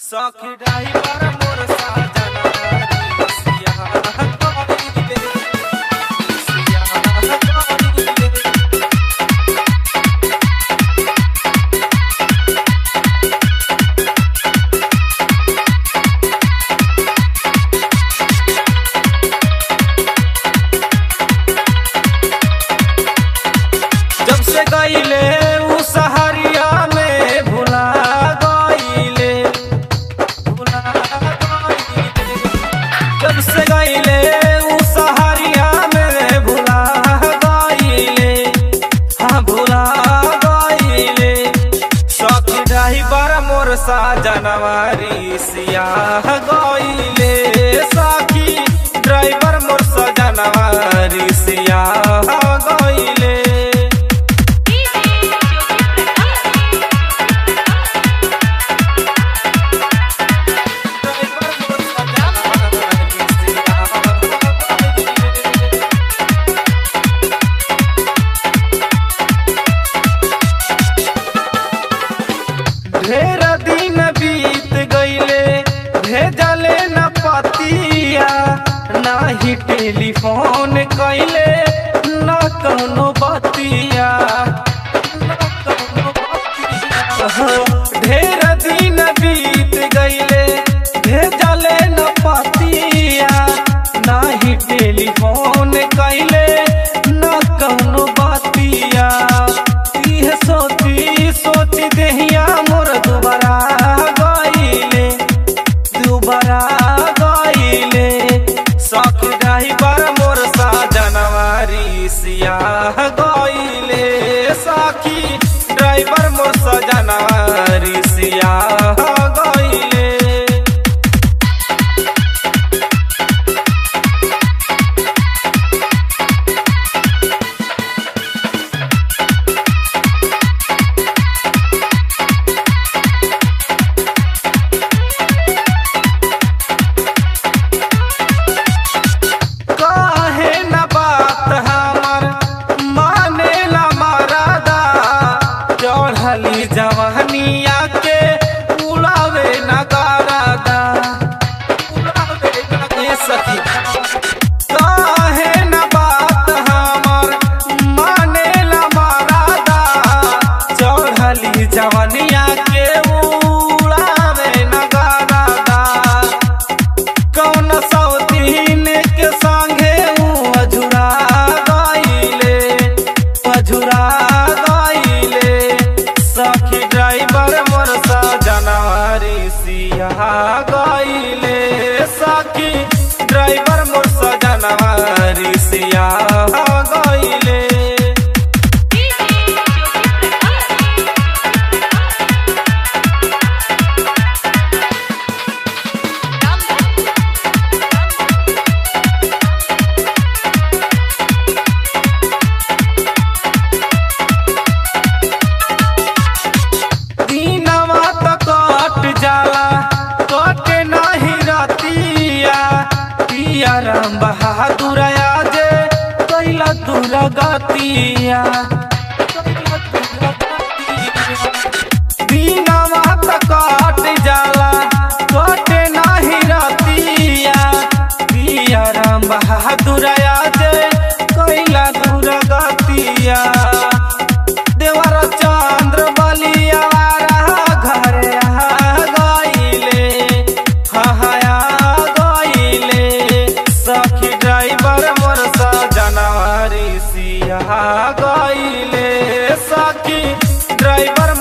सखी ड्राइवर मोर साजना रसिया कइले रसिया कइले। जब से गइले उ सहरिया में भुला गइले भुला गइले। जब से गइले उ सहरिया में भुला गइले हाँ भुला गइले। सखी ड्राइवर मोर साजनवा रसिया गइले सखी ड्राइवर मोर साजनवा रसिया गइले। ढेर दिन बीत गइले भेजले न पतिया नाही टेलीफोन कइले न कौनो बतिया ढेर दिन बीत गइले भेजले न पतिया नाही टेलीफोन कइले न कौनो बतिया। इह सोची सोची देहिया मोर दुबारा गइले दुबारा गइले। सखी ड्राइवर मोर साजनवा रसिया गइले सखी ड्राइवर मोर साजनवा रसिया गइले। काहे न बात हमर मानेला मरादा चढ़ली जवानिया के उड़ावे न गरादा उड़ावे न सखी। काहे न बात हमर मानेला मरादा चढ़ली जवानिया के उड़ावे न गरादा। कौन सौतीन के संगे अझुरा गइले अझुरा गइले। सखी ड्राइवर मोर साजनवा रसिया गइले सखी ड्राइवर मोर साजनवा रसिया गइले। दिनवा त कट जाला कटे नाही रतिया पिया राम बहादुर आजे कैला दूर गतिया। दिनवा त कट जाला कटे नाही रतिया पिया राम बहादुर आजे कैला दूर गतिया। देवर चंद्र बलिया घरे गइले हया गइले। सखी ड्राइवर मोर साजनवा रसिया गइले सखी ड्राइवर